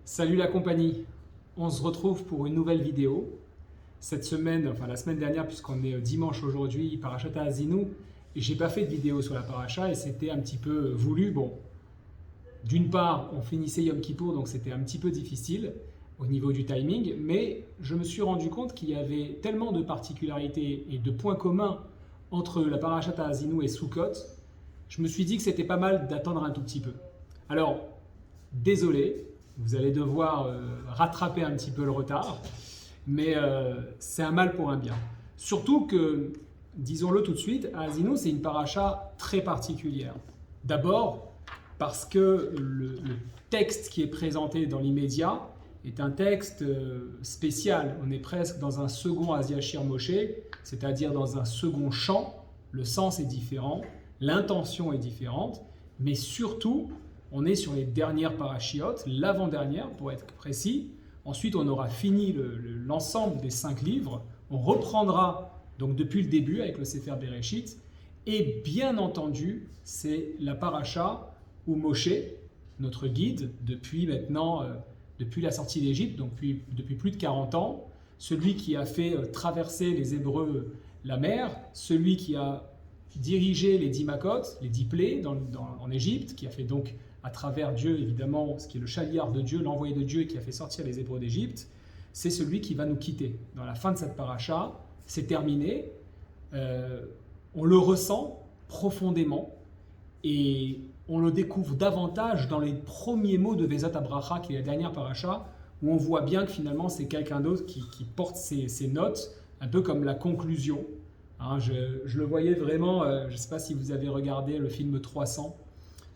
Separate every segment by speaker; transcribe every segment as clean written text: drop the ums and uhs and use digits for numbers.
Speaker 1: Salut la compagnie, on se retrouve pour une nouvelle vidéo. Cette semaine, enfin la semaine dernière puisqu'on est dimanche aujourd'hui, Parashat Haazinu, et j'ai pas fait de vidéo sur la paracha et c'était un petit peu voulu. Bon, d'une part, on finissait Yom Kippour donc c'était un petit peu difficile au niveau du timing, mais je me suis rendu compte qu'il y avait tellement de particularités et de points communs entre la Parashat Haazinu et Sukkot, je me suis dit que c'était pas mal d'attendre un tout petit peu. Alors, désolé, vous allez devoir rattraper un petit peu le retard, mais c'est un mal pour un bien. Surtout que, disons-le tout de suite, Haazinu, c'est une paracha très particulière. D'abord, parce que le texte qui est présenté dans l'immédiat est un texte spécial. On est presque dans un second Asiashir Moshe, c'est-à-dire dans un second chant. Le sens est différent, l'intention est différente, mais surtout, on est sur les dernières parachiotes, l'avant-dernière pour être précis. Ensuite, on aura fini l'ensemble des 5 livres. On reprendra donc depuis le début avec le Sefer Bereshit. Et bien entendu, c'est la paracha où Moshe, notre guide, depuis maintenant, depuis la sortie d'Égypte, donc depuis plus de 40 ans, celui qui a fait traverser les Hébreux la mer, celui qui a dirigé les 10 Makot, les 10 plaies en Égypte, qui a fait donc à travers Dieu, évidemment, ce qui est le chaliard de Dieu, l'envoyé de Dieu et qui a fait sortir les Hébreux d'Égypte, c'est celui qui va nous quitter. Dans la fin de cette paracha, c'est terminé, on le ressent profondément et on le découvre davantage dans les premiers mots de Vezat Abracha, qui est la dernière paracha, où on voit bien que finalement c'est quelqu'un d'autre qui porte ses notes, un peu comme la conclusion. Hein, je le voyais vraiment, je ne sais pas si vous avez regardé le film 300,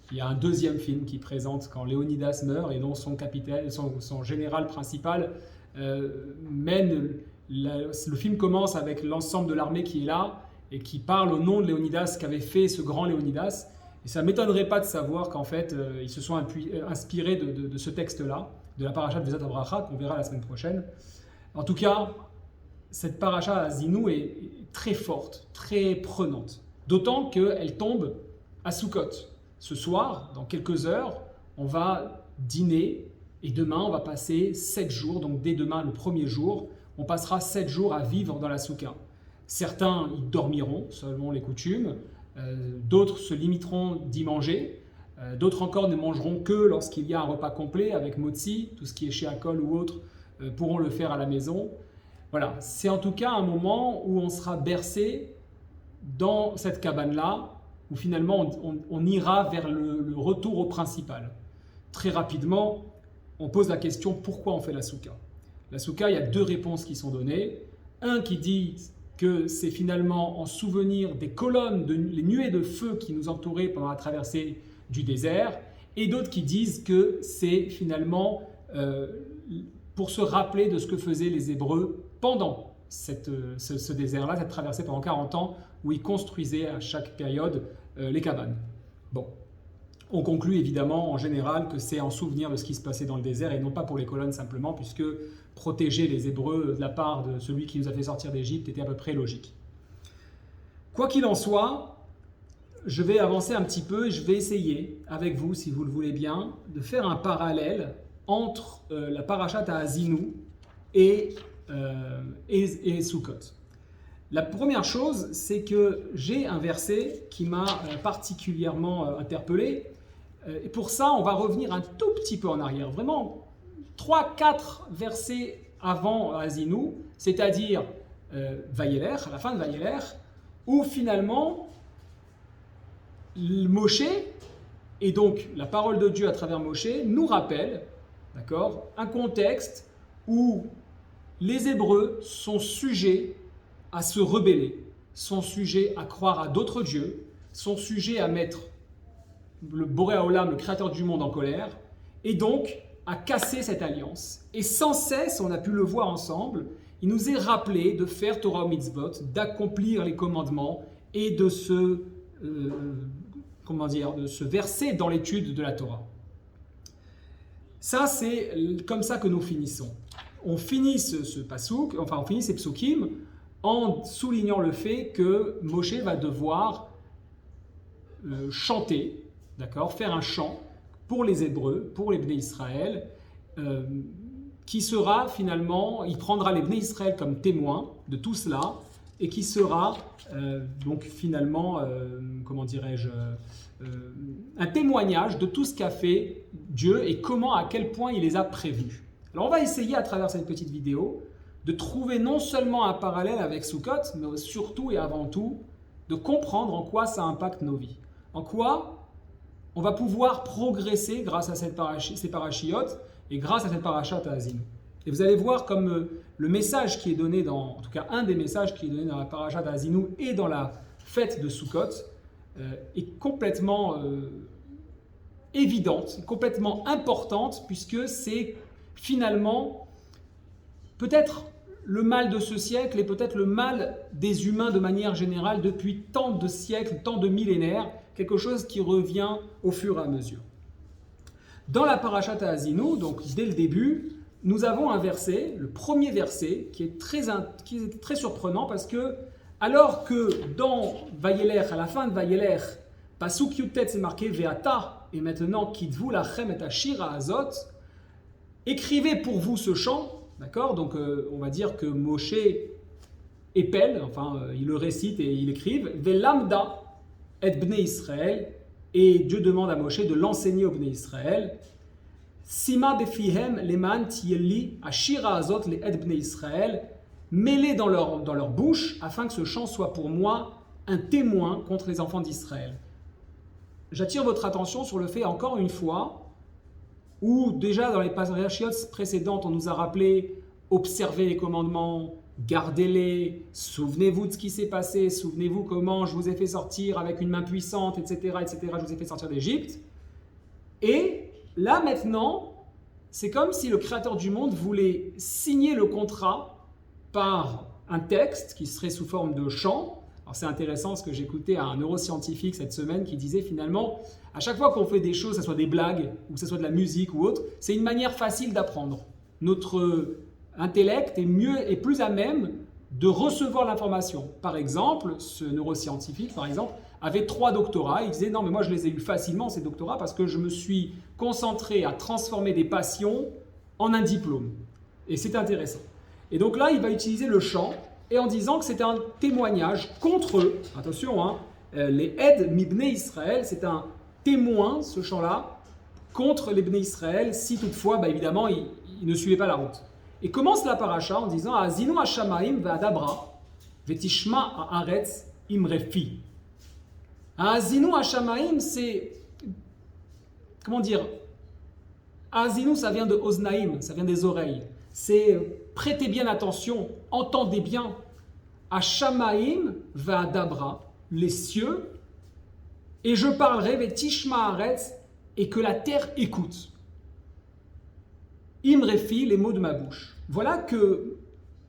Speaker 1: il y a un deuxième film qui présente quand Léonidas meurt et dont son capitaine, son général principal mène. Le film commence avec l'ensemble de l'armée qui est là et qui parle au nom de Léonidas, qu'avait fait ce grand Léonidas. Et ça ne m'étonnerait pas de savoir qu'en fait, ils se sont inspirés de ce texte-là, de la paracha de Vezat Abracha, qu'on verra la semaine prochaine. En tout cas, cette paracha Haazinu est très forte, très prenante. D'autant qu'elle tombe à Sukkot. Ce soir, dans quelques heures, on va dîner et demain, on va passer 7 jours. Donc dès demain, le premier jour, on passera 7 jours à vivre dans la soukha. Certains y dormiront, selon les coutumes. D'autres se limiteront d'y manger. D'autres encore ne mangeront que lorsqu'il y a un repas complet avec motzi. Tout ce qui est chez Akol ou autre pourront le faire à la maison. Voilà, c'est en tout cas un moment où on sera bercé dans cette cabane-là, où finalement on ira vers le retour au principal. Très rapidement, on pose la question pourquoi on fait la soukha. La soukha, il y a 2 réponses qui sont données. Un qui dit que c'est finalement en souvenir des colonnes, les nuées de feu qui nous entouraient pendant la traversée du désert, et d'autres qui disent que c'est finalement pour se rappeler de ce que faisaient les Hébreux pendant ce désert-là, cette traversée pendant 40 ans, où ils construisaient à chaque période les cabanes. Bon, on conclut évidemment en général que c'est en souvenir de ce qui se passait dans le désert et non pas pour les colonnes simplement, puisque protéger les Hébreux de la part de celui qui nous a fait sortir d'Égypte était à peu près logique. Quoi qu'il en soit, je vais avancer un petit peu et je vais essayer avec vous, si vous le voulez bien, de faire un parallèle entre la parashat Haazinu et Sukkot. La première chose, c'est que j'ai un verset qui m'a particulièrement interpellé. Et pour ça, on va revenir un tout petit peu en arrière. Vraiment, 3-4 versets avant Haazinu, c'est-à-dire Vayeler, à la fin de Vayeler, où finalement, Moshe, et donc la parole de Dieu à travers Moshe, nous rappelle, d'accord, un contexte où les Hébreux sont sujets à se rebeller, sont sujets à croire à d'autres dieux, sont sujets à mettre le Boré Haolam, le créateur du monde, en colère, et donc à casser cette alliance. Et sans cesse, on a pu le voir ensemble, il nous est rappelé de faire Torah ou Mitzvot, d'accomplir les commandements et de se verser dans l'étude de la Torah. Ça, c'est comme ça que nous finissons. On finit ce pasouk, enfin on finit ces psukim en soulignant le fait que Moshe va devoir chanter, d'accord, faire un chant pour les Hébreux, pour les Bnei Israël, qui sera finalement, il prendra les Bnei Israël comme témoins de tout cela, et qui sera donc finalement, comment dirais-je, un témoignage de tout ce qu'a fait Dieu et comment, à quel point il les a prévenus. Alors on va essayer à travers cette petite vidéo de trouver non seulement un parallèle avec Sukkot, mais surtout et avant tout de comprendre en quoi ça impacte nos vies. En quoi on va pouvoir progresser grâce à ces parachiotes et grâce à cette parachat à Azinu. Et vous allez voir comme le message qui est donné en tout cas un des messages qui est donné dans la parachat à Azinu et dans la fête de Sukkot est complètement évidente, complètement importante, puisque c'est finalement peut-être le mal de ce siècle et peut-être le mal des humains de manière générale depuis tant de siècles, tant de millénaires, quelque chose qui revient au fur et à mesure. Dans la parashat Azinu, donc dès le début, nous avons un verset, le premier verset, qui est très surprenant parce que, alors que dans Vayelech, à la fin de Vayelech, Pasuk Yutet c'est marqué Veata, et maintenant Kitvu lachem et Ashira Azot, écrivez pour vous ce chant, d'accord? Donc on va dire que Moshe épelle, il le récite et il écrive, Velamda et Bnei Israël, et Dieu demande à Moshe de l'enseigner au Bnei Israël. Sima befihem leman tieli ashira azot le et Bnei Israël, mêlez dans leur bouche afin que ce chant soit pour moi un témoin contre les enfants d'Israël. J'attire votre attention sur le fait, encore une fois, où déjà dans les parashiotes précédentes, on nous a rappelé observez les commandements, gardez-les, souvenez-vous de ce qui s'est passé, souvenez-vous comment je vous ai fait sortir avec une main puissante, etc., je vous ai fait sortir d'Égypte. Et là maintenant, c'est comme si le Créateur du monde voulait signer le contrat par un texte qui serait sous forme de chant. Alors c'est intéressant parce que j'écoutais un neuroscientifique cette semaine qui disait finalement, à chaque fois qu'on fait des choses, que ce soit des blagues ou que ce soit de la musique ou autre, c'est une manière facile d'apprendre. Notre intellect est plus à même de recevoir l'information. Par exemple, ce neuroscientifique, avait 3 doctorats. Il disait, non mais moi je les ai eus facilement ces doctorats parce que je me suis concentré à transformer des passions en un diplôme. Et c'est intéressant. Et donc là, il va utiliser le chant et en disant que c'est un témoignage contre eux. Attention, les Ed Mibnei Israël, c'est un témoin, ce chant-là, contre les Bnei Israël, si toutefois, évidemment, ils ne suivaient pas la route. Et commence la paracha en disant Azinu Hashamaim ve'adabra ve'tishma haaretz imrefi. Azinu Hashamaim, c'est. Comment dire? Azinu, ça vient de Oznaim, ça vient des oreilles. C'est prêtez bien attention, entendez bien. Hashamaim ve'adabra, les cieux, et je parlerai ve'tishma haaretz, et que la terre écoute. Imrefi, les mots de ma bouche. Voilà que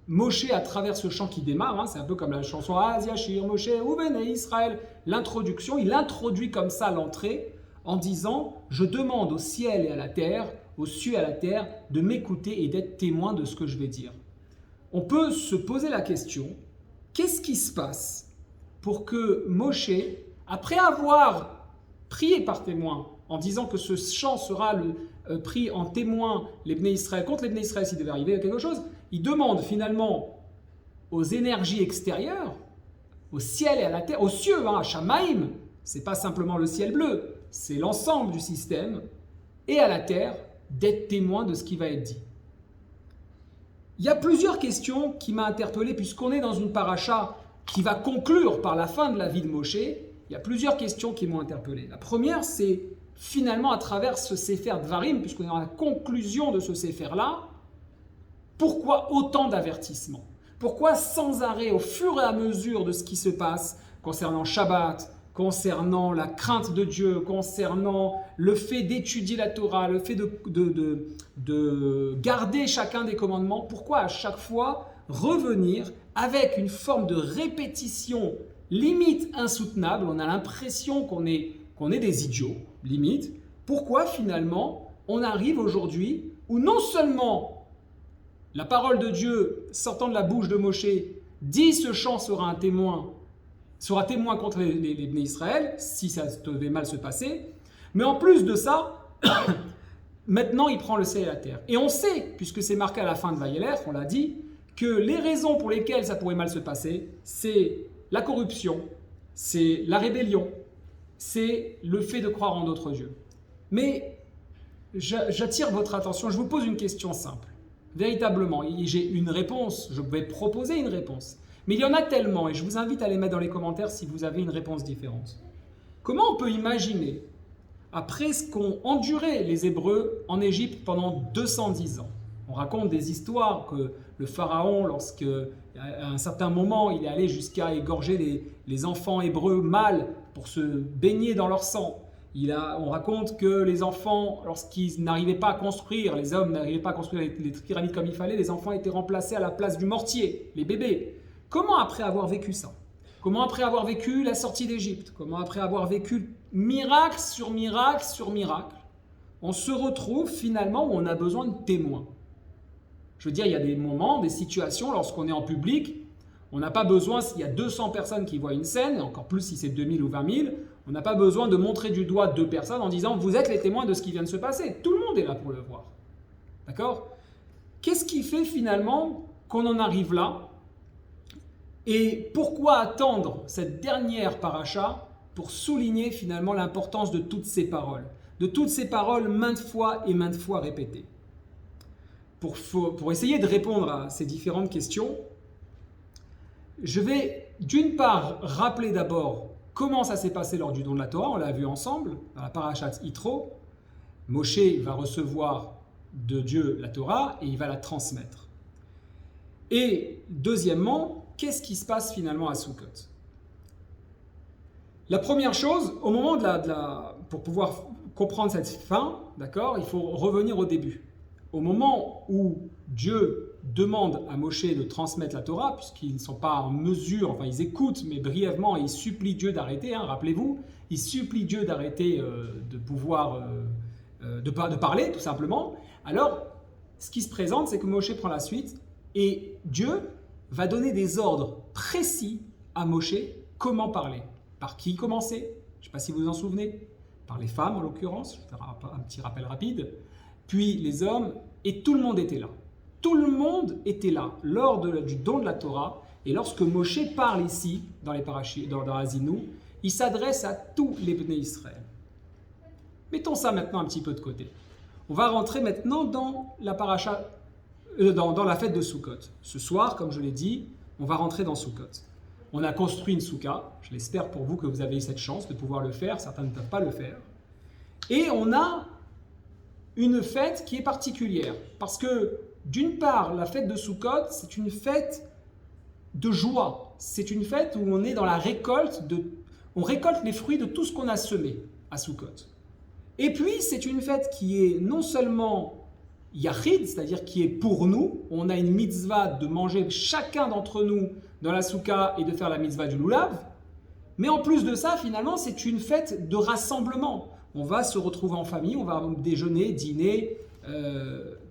Speaker 1: Moshe, à travers ce chant qui démarre, c'est un peu comme la chanson Az Yashir Moshe ou Bnei Israël, l'introduction, il introduit comme ça l'entrée en disant « Je demande au ciel et à la terre, aux cieux et à la terre, de m'écouter et d'être témoin de ce que je vais dire. » On peut se poser la question, qu'est-ce qui se passe pour que Moshe, après avoir prié par témoin, en disant que ce chant sera pris en témoin les Bnei Israël, contre les Bnei Israël s'il devait arriver quelque chose, il demande finalement aux énergies extérieures, au ciel et à la terre, aux cieux, à Shamaïm, c'est pas simplement le ciel bleu, c'est l'ensemble du système, et à la terre, d'être témoin de ce qui va être dit. Il y a plusieurs questions qui m'ont interpellé, puisqu'on est dans une paracha qui va conclure par la fin de la vie de Moshe, il y a plusieurs questions qui m'ont interpellé. La première, c'est finalement à travers ce Sefer Dvarim, puisqu'on est dans la conclusion de ce Sefer-là, pourquoi autant d'avertissements? Pourquoi sans arrêt, au fur et à mesure de ce qui se passe, concernant Shabbat, concernant la crainte de Dieu, concernant le fait d'étudier la Torah, le fait de garder chacun des commandements, pourquoi à chaque fois revenir avec une forme de répétition limite insoutenable? On a l'impression qu'on est des idiots, limite. Pourquoi finalement on arrive aujourd'hui où non seulement la parole de Dieu sortant de la bouche de Moshe dit ce chant sera témoin contre les Bnei Israël, si ça devait mal se passer, mais en plus de ça, maintenant il prend le ciel et la terre. Et on sait, puisque c'est marqué à la fin de Vaïelech, on l'a dit, que les raisons pour lesquelles ça pourrait mal se passer, c'est la corruption, c'est la rébellion, c'est le fait de croire en d'autres dieux. Mais j'attire votre attention, je vous pose une question simple. Véritablement, j'ai une réponse, je vais proposer une réponse. Mais il y en a tellement, et je vous invite à les mettre dans les commentaires si vous avez une réponse différente. Comment on peut imaginer, après ce qu'ont enduré les Hébreux en Égypte pendant 210 ans, on raconte des histoires que le pharaon, lorsqu'à un certain moment, il est allé jusqu'à égorger les enfants hébreux mâles pour se baigner dans leur sang. On raconte que les enfants, lorsqu'ils n'arrivaient pas à construire, les hommes n'arrivaient pas à construire les pyramides comme il fallait, les enfants étaient remplacés à la place du mortier, les bébés. Comment après avoir vécu ça? Comment après avoir vécu la sortie d'Égypte? Comment après avoir vécu miracle sur miracle sur miracle, on se retrouve finalement où on a besoin de témoins? Je veux dire, il y a des moments, des situations, lorsqu'on est en public, on n'a pas besoin, s'il y a 200 personnes qui voient une scène, encore plus si c'est 2000 ou 20 000, on n'a pas besoin de montrer du doigt 2 personnes en disant « vous êtes les témoins de ce qui vient de se passer ». Tout le monde est là pour le voir. D'accord? Qu'est-ce qui fait finalement qu'on en arrive là? Et pourquoi attendre cette dernière paracha pour souligner finalement l'importance de toutes ces paroles? De toutes ces paroles maintes fois répétées. Pour essayer de répondre à ces différentes questions, je vais d'une part rappeler d'abord comment ça s'est passé lors du don de la Torah. On l'a vu ensemble dans la parashat Yitro. Moshe va recevoir de Dieu la Torah et il va la transmettre. Et deuxièmement, qu'est-ce qui se passe finalement à Sukkot? La première chose, au moment pour pouvoir comprendre cette fin, d'accord, il faut revenir au début. Au moment où Dieu demande à Moshe de transmettre la Torah, puisqu'ils ne sont pas en mesure, enfin ils écoutent, mais brièvement, ils supplient Dieu d'arrêter, rappelez-vous, ils supplient Dieu d'arrêter de pouvoir, de parler, tout simplement. Alors, ce qui se présente, c'est que Moshe prend la suite, et Dieu va donner des ordres précis à Moshe, comment parler. Par qui commencer? Je ne sais pas si vous vous en souvenez. Par les femmes, en l'occurrence, je vais faire un petit rappel rapide. Puis les hommes, et tout le monde était là. Tout le monde était là lors du don de la Torah. Et lorsque Moshe parle ici, dans Azinu, il s'adresse à tous les Bnei Israël. Mettons ça maintenant un petit peu de côté. On va rentrer maintenant dans la paracha, dans la fête de Sukkot. Ce soir, comme je l'ai dit, on va rentrer dans Sukkot. On a construit une souka. Je l'espère pour vous que vous avez eu cette chance de pouvoir le faire. Certains ne peuvent pas le faire. Et on a une fête qui est particulière. Parce que, d'une part, la fête de Sukkot, c'est une fête de joie. C'est une fête où on est dans la récolte on récolte les fruits de tout ce qu'on a semé à Sukkot. Et puis, c'est une fête qui est non seulement Yachid, c'est-à-dire qui est pour nous. On a une mitzvah de manger chacun d'entre nous dans la souka et de faire la mitzvah du loulav. Mais en plus de ça, finalement, c'est une fête de rassemblement. On va se retrouver en famille, on va déjeuner, dîner,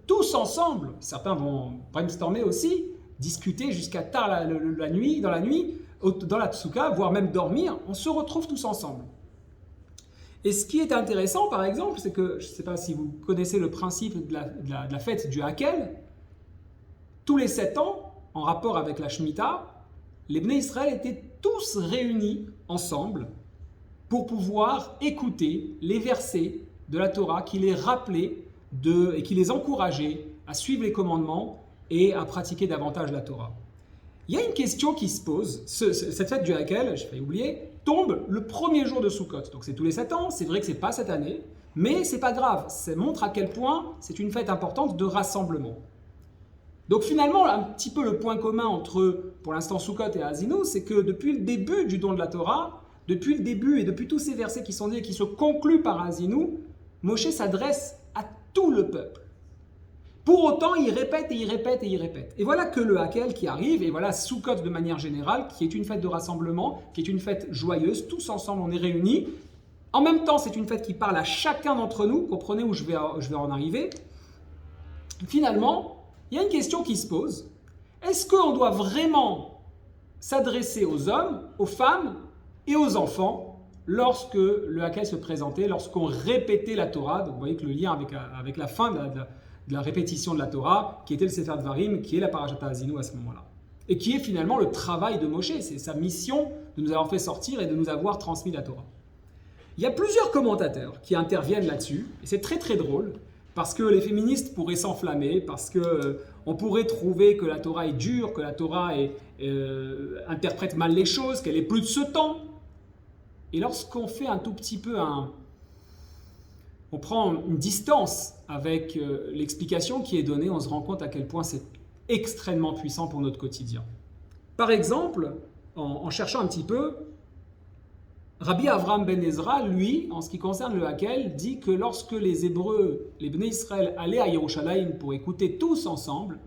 Speaker 1: tous ensemble. Certains vont brainstormer aussi, discuter jusqu'à tard dans la nuit, dans la souka, voire même dormir. On se retrouve tous ensemble. Et ce qui est intéressant, par exemple, c'est que, je ne sais pas si vous connaissez le principe de la fête du Hakel, tous les 7 ans, en rapport avec la Shemitah, les Bnei Israël étaient tous réunis ensemble pour pouvoir écouter les versets de la Torah qui les rappelaient et qui les encourageaient à suivre les commandements et à pratiquer davantage la Torah. Il y a une question qui se pose. Cette fête du Hakel, je vais oublier, tombe le premier jour de Sukkot. Donc c'est tous les 7 ans, c'est vrai que ce n'est pas cette année, mais ce n'est pas grave. Ça montre à quel point c'est une fête importante de rassemblement. Donc finalement, un petit peu le point commun entre, pour l'instant, Sukkot et Azinu, c'est que depuis le début du don de la Torah, depuis le début et depuis tous ces versets qui sont nés et qui se concluent par Azinu, Moshe s'adresse à tout le peuple. Pour autant, il répète et il répète et il répète. Et voilà que le Hakel qui arrive, et voilà Sukkot de manière générale, qui est une fête de rassemblement, qui est une fête joyeuse, tous ensemble on est réunis. En même temps, c'est une fête qui parle à chacun d'entre nous, comprenez où je vais en arriver. Finalement, il y a une question qui se pose. Est-ce qu'on doit vraiment s'adresser aux hommes, aux femmes et aux enfants lorsque le Hakel se présentait, lorsqu'on répétait la Torah. Donc vous voyez que le lien avec la fin de la répétition de la Torah, qui était le Sefer Dvarim, qui est la Parashat Haazinu à ce moment-là. Et qui est finalement le travail de Moshe, c'est sa mission de nous avoir fait sortir et de nous avoir transmis la Torah. Il y a plusieurs commentateurs qui interviennent là-dessus, et c'est très très drôle, parce que les féministes pourraient s'enflammer, parce qu'on pourrait trouver que la Torah est dure, que la Torah interprète mal les choses, qu'elle est plus de ce temps. Et lorsqu'on fait un tout petit peu on prend une distance avec l'explication qui est donnée, on se rend compte à quel point c'est extrêmement puissant pour notre quotidien. Par exemple, en cherchant un petit peu, Rabbi Avraham ben Ezra, lui, en ce qui concerne le Hakel, dit que lorsque les Hébreux, les Bnei Israël, allaient à Yerushalayim pour écouter tous ensemble,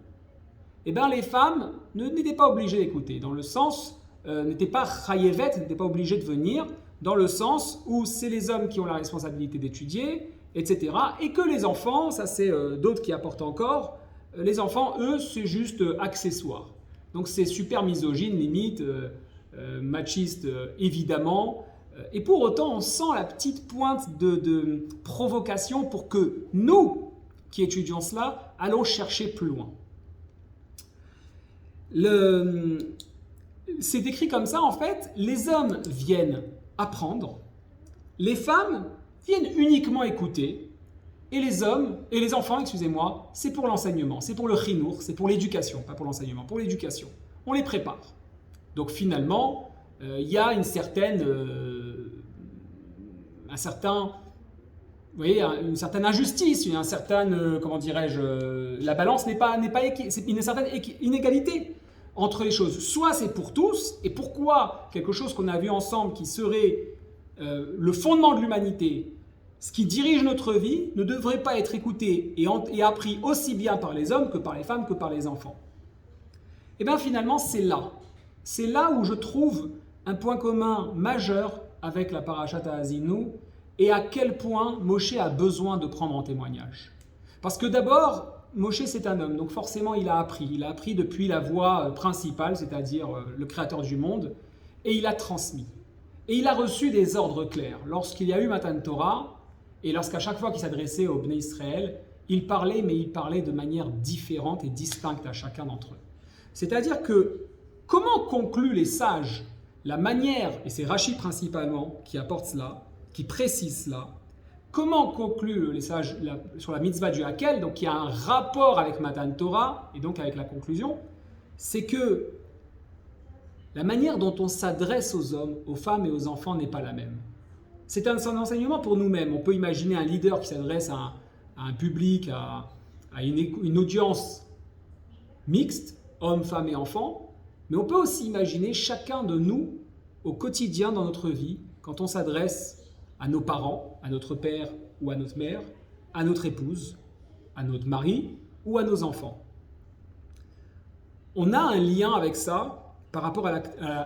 Speaker 1: eh bien les femmes n'étaient pas obligées d'écouter, dans le sens, n'étaient pas chayevet, n'étaient pas obligées de venir, dans le sens où c'est les hommes qui ont la responsabilité d'étudier, etc. Et que les enfants, ça c'est d'autres qui apportent encore, les enfants, eux, c'est juste accessoire. Donc c'est super misogyne, limite, machiste, évidemment. Et pour autant, on sent la petite pointe de provocation pour que nous, qui étudions cela, allons chercher plus loin. C'est écrit comme ça, en fait, les hommes viennent apprendre, les femmes viennent uniquement écouter, et les hommes, et les enfants, excusez-moi, c'est pour l'enseignement, c'est pour le chinour, c'est pour l'éducation, pas pour l'enseignement, pour l'éducation. On les prépare. Donc finalement, il y a une certaine injustice, une certaine, comment dirais-je, la balance c'est une certaine inégalité entre les choses. Soit c'est pour tous, et pourquoi quelque chose qu'on a vu ensemble qui serait le fondement de l'humanité, ce qui dirige notre vie, ne devrait pas être écouté et appris aussi bien par les hommes que par les femmes que par les enfants. Et bien finalement, c'est là où je trouve un point commun majeur avec la Parashat Haazinu et à quel point Moshe a besoin de prendre en témoignage. Parce que d'abord, Moshe c'est un homme, donc forcément il a appris depuis la voie principale, c'est-à-dire le créateur du monde, et il a transmis. Et il a reçu des ordres clairs. Lorsqu'il y a eu Matan Torah, et lorsqu'à chaque fois qu'il s'adressait aux Bnei Israël, il parlait, mais il parlait de manière différente et distincte à chacun d'entre eux. C'est-à-dire que, comment concluent les sages la manière, et c'est Rashi principalement qui apporte cela, qui précise cela, comment concluent les sages sur la mitzvah du Hakel, donc qui a un rapport avec Matan Torah, et donc avec la conclusion, c'est que la manière dont on s'adresse aux hommes, aux femmes et aux enfants n'est pas la même. C'est un enseignement pour nous-mêmes. On peut imaginer un leader qui s'adresse à un public, à une audience mixte, hommes, femmes et enfants, mais on peut aussi imaginer chacun de nous au quotidien dans notre vie, quand on s'adresse à nos parents, à notre père ou à notre mère, à notre épouse, à notre mari ou à nos enfants. On a un lien avec ça par rapport à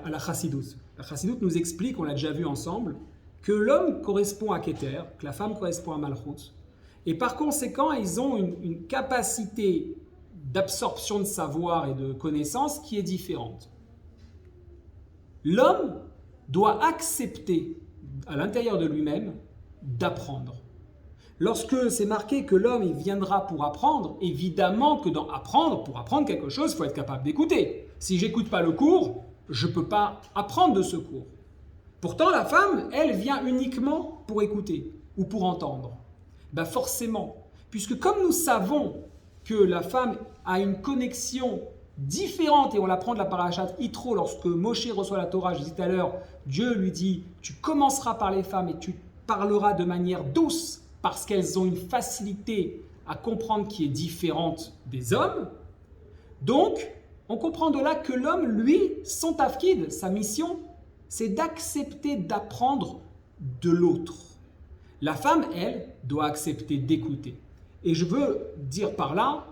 Speaker 1: la Chassidut. La Chassidut nous explique, on l'a déjà vu ensemble, que l'homme correspond à Keter, que la femme correspond à Malchut, et par conséquent, ils ont une capacité d'absorption de savoir et de connaissances qui est différente. L'homme doit accepter à l'intérieur de lui-même d'apprendre. Lorsque c'est marqué que l'homme il viendra pour apprendre, évidemment que pour apprendre quelque chose, il faut être capable d'écouter. Si j'écoute pas le cours, je ne peux pas apprendre de ce cours. Pourtant, la femme, elle vient uniquement pour écouter ou pour entendre. Ben forcément, puisque comme nous savons que la femme a une connexion différente, et on l'apprend de la parashat Yitro, lorsque Moshe reçoit la Torah, je disais tout à l'heure, Dieu lui dit « Tu commenceras par les femmes et tu parleras de manière douce parce qu'elles ont une facilité à comprendre qui est différente des hommes. » Donc, on comprend de là que l'homme, lui, son tafkid, sa mission, c'est d'accepter d'apprendre de l'autre. La femme, elle, doit accepter d'écouter. Et je veux dire par là,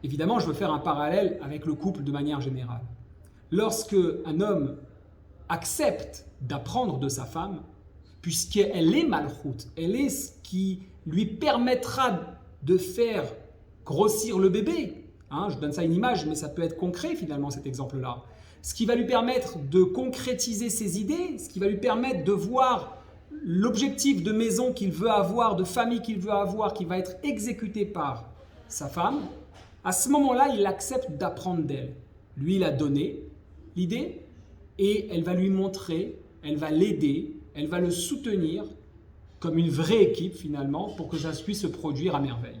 Speaker 1: évidemment, je veux faire un parallèle avec le couple de manière générale. Lorsque un homme accepte d'apprendre de sa femme, puisqu'elle est malchoute, elle est ce qui lui permettra de faire grossir le bébé. Je donne ça une image, mais ça peut être concret finalement cet exemple-là. Ce qui va lui permettre de concrétiser ses idées, ce qui va lui permettre de voir l'objectif de maison qu'il veut avoir, de famille qu'il veut avoir, qui va être exécuté par sa femme, à ce moment-là, il accepte d'apprendre d'elle. Lui, il a donné l'idée et elle va lui montrer, elle va l'aider, elle va le soutenir comme une vraie équipe finalement pour que ça puisse se produire à merveille.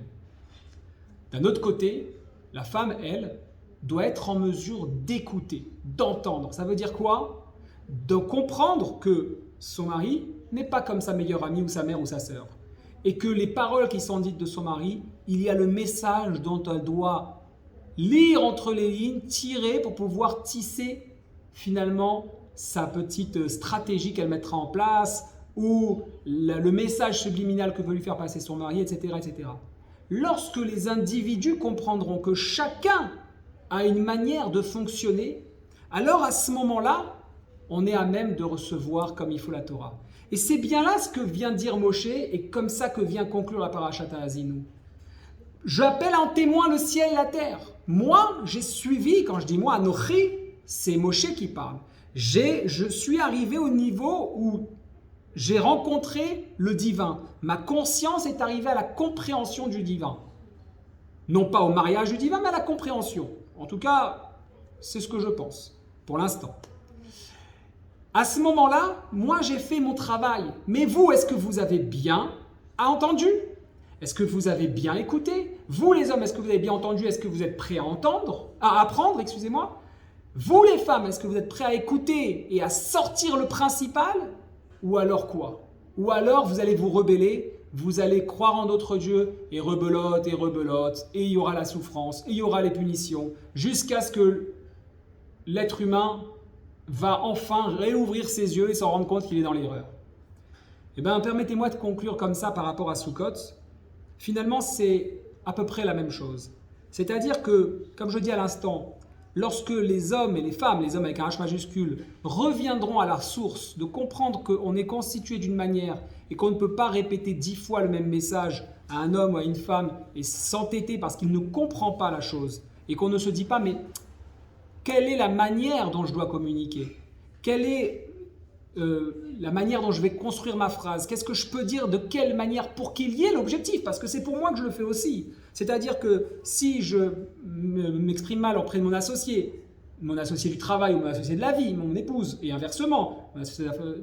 Speaker 1: D'un autre côté, la femme, elle, doit être en mesure d'écouter, d'entendre. Ça veut dire quoi? De comprendre que son mari n'est pas comme sa meilleure amie ou sa mère ou sa sœur. Et que les paroles qui sont dites de son mari, il y a le message dont elle doit lire entre les lignes, tirer pour pouvoir tisser finalement sa petite stratégie qu'elle mettra en place ou le message subliminal que veut lui faire passer son mari, etc., etc. Lorsque les individus comprendront que chacun a une manière de fonctionner, alors à ce moment-là, on est à même de recevoir comme il faut la Torah. Et c'est bien là ce que vient dire Moshe et comme ça que vient conclure la Parashat Haazinu. J'appelle en témoin le ciel et la terre. Moi, j'ai suivi, quand je dis moi, Anochi, c'est Moshe qui parle. Je suis arrivé au niveau où j'ai rencontré le divin. Ma conscience est arrivée à la compréhension du divin. Non pas au mariage du divin, mais à la compréhension. En tout cas, c'est ce que je pense, pour l'instant. À ce moment-là, moi j'ai fait mon travail. Mais vous, est-ce que vous avez bien entendu? Est-ce que vous avez bien écouté? Vous les hommes, est-ce que vous avez bien entendu? Est-ce que vous êtes prêts à apprendre, excusez-moi? Vous les femmes, est-ce que vous êtes prêts à écouter et à sortir le principal? Ou alors quoi? Ou alors vous allez vous rebeller, vous allez croire en d'autres dieux et rebelote, et il y aura la souffrance, et il y aura les punitions, jusqu'à ce que l'être humain va enfin réouvrir ses yeux et s'en rendre compte qu'il est dans l'erreur. Eh bien, permettez-moi de conclure comme ça par rapport à Sukkot. Finalement, c'est à peu près la même chose. C'est-à-dire que, comme je dis à l'instant, lorsque les hommes et les femmes, les hommes avec un H majuscule, reviendront à la source de comprendre qu'on est constitué d'une manière et qu'on ne peut pas répéter 10 fois le même message à un homme ou à une femme et s'entêter parce qu'il ne comprend pas la chose et qu'on ne se dit pas mais quelle est la manière dont je dois communiquer? Quelle est la manière dont je vais construire ma phrase? Qu'est-ce que je peux dire? De quelle manière? Pour qu'il y ait l'objectif, parce que c'est pour moi que je le fais aussi. C'est-à-dire que si je m'exprime mal auprès de mon associé du travail ou mon associé de la vie, mon épouse, et inversement,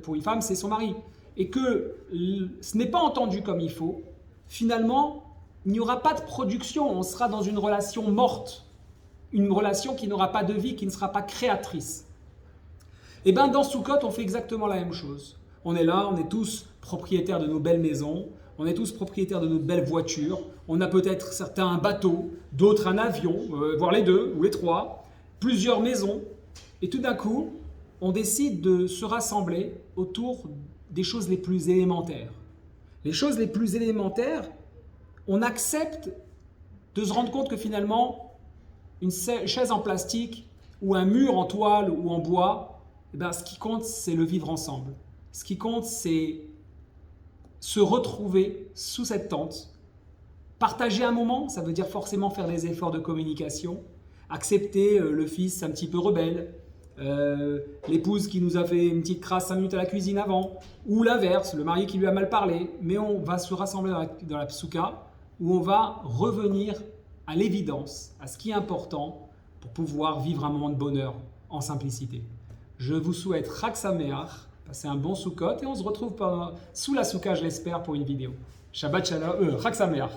Speaker 1: pour une femme, c'est son mari, et que ce n'est pas entendu comme il faut, finalement, il n'y aura pas de production, on sera dans une relation morte, une relation qui n'aura pas de vie, qui ne sera pas créatrice. Et bien dans Sukkot, on fait exactement la même chose. On est là, on est tous propriétaires de nos belles maisons, on est tous propriétaires de nos belles voitures, on a peut-être certains un bateau, d'autres un avion, voire les deux ou les trois, plusieurs maisons, et tout d'un coup, on décide de se rassembler autour des choses les plus élémentaires. Les choses les plus élémentaires, on accepte de se rendre compte que finalement, une chaise en plastique ou un mur en toile ou en bois, eh bien, ce qui compte, c'est le vivre ensemble. Ce qui compte, c'est se retrouver sous cette tente, partager un moment, ça veut dire forcément faire des efforts de communication, accepter le fils un petit peu rebelle, l'épouse qui nous a fait une petite crasse 5 minutes à la cuisine avant, ou l'inverse, le mari qui lui a mal parlé, mais on va se rassembler dans la psouka, où on va revenir à l'évidence, à ce qui est important pour pouvoir vivre un moment de bonheur en simplicité. Je vous souhaite Chag Sameach, passez un bon Sukkot et on se retrouve sous la souka, je l'espère, pour une vidéo. Shabbat Shalom, Chag Sameach.